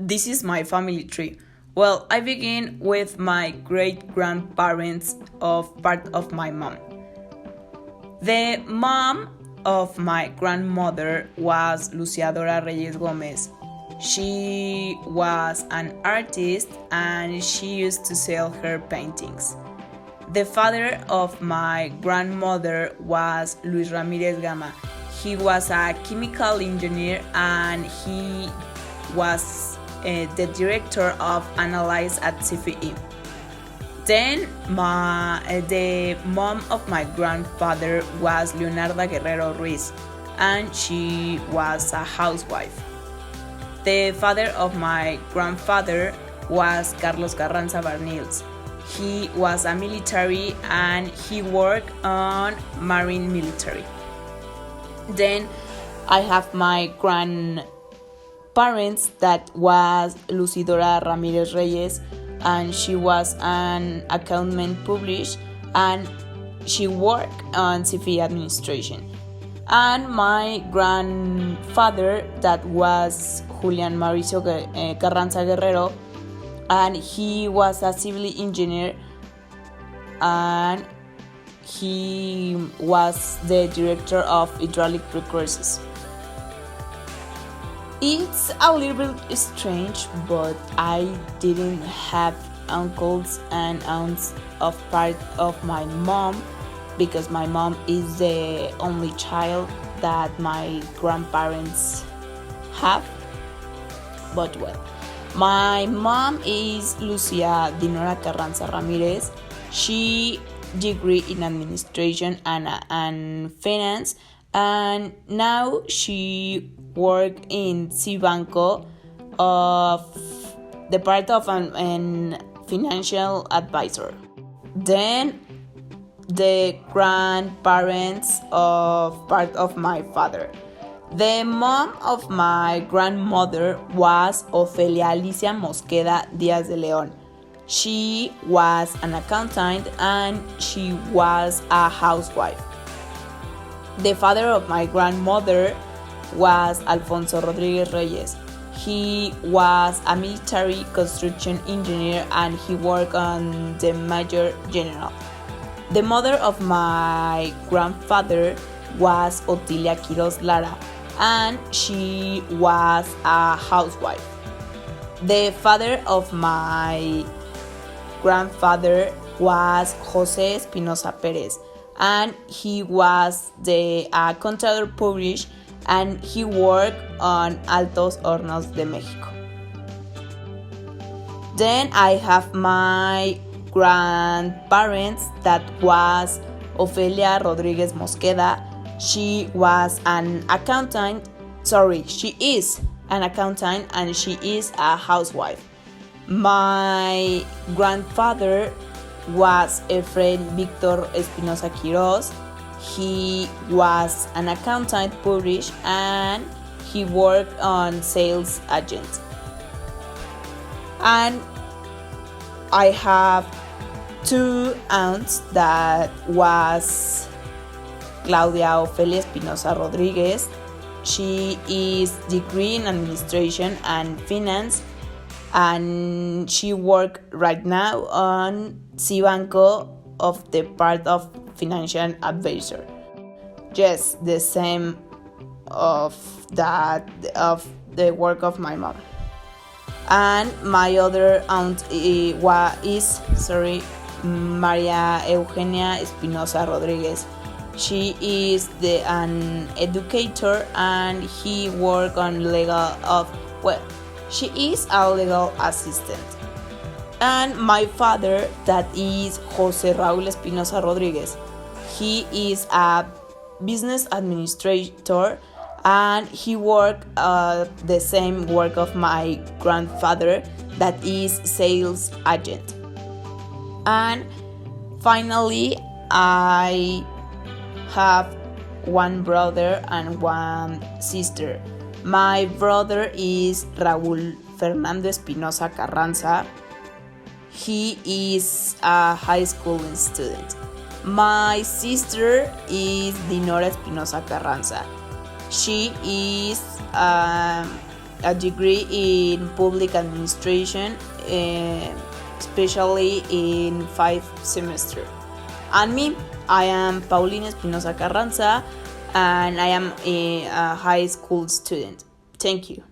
This is my family tree. Well, I begin with my great-grandparents of part of my mom. The mom of my grandmother was Luciadora Reyes Gomez. She was an artist and she used to sell her paintings. The father of my grandmother was Luis Ramirez Gama. He was a chemical engineer and he was the director of Analyze at CFE. Then the mom of my grandfather was Leonarda Guerrero Ruiz, and she was a housewife. The father of my grandfather was Carlos Carranza Barnils. He was a military and he worked on marine military. Then I have my grandparents that was Lucidora Ramirez Reyes, and she was an accountant published and she worked on CFE administration. And my grandfather that was Julian Mauricio Carranza Guerrero, and he was a civil engineer and he was the director of hydraulic recursos. It's a little bit strange, but I didn't have uncles and aunts of part of my mom because my mom is the only child that my grandparents have. But well, my mom is Lucia Dinora Carranza Ramirez. She degree in administration and finance, and now she worked in Cibanco of the part of an financial advisor. Then the grandparents of part of my father. The mom of my grandmother was Ofelia Alicia Mosqueda Díaz de León. She was an accountant and she was a housewife. The father of my grandmother was Alfonso Rodriguez Reyes. He was a military construction engineer and he worked on the Major General. The mother of my grandfather was Otilia Quiroz Lara, and she was a housewife. The father of my grandfather was Jose Espinosa Perez, and he was the contador published and he worked on Altos Hornos de Mexico. Then I have my grandparents that was Ofelia Rodriguez Mosqueda. She was an accountant. She is an accountant and she is a housewife. My grandfather was Efrain Victor Espinosa Quiroz. He was an accountant published and he worked on sales agent. And I have two aunts that was Claudia Ofelia Espinosa Rodriguez. She is degree in administration and finance and she work right now on Cibanco of the part of financial advisor. Yes, the same of the work of my mom. And my other aunt is Maria Eugenia Espinosa Rodriguez. She is an educator and he work on she is a legal assistant. And my father, that is Jose Raúl Espinosa Rodriguez. He is a business administrator and he worked the same work of my grandfather, that is sales agent. And finally, I have one brother and one sister. My brother is Raúl Fernando Espinosa Carranza. He is a high school student. My sister is Dinora Espinosa Carranza. She is a degree in public administration, especially in 5 semester. And me, I am Paulina Espinosa Carranza, and I am a high school student. Thank you.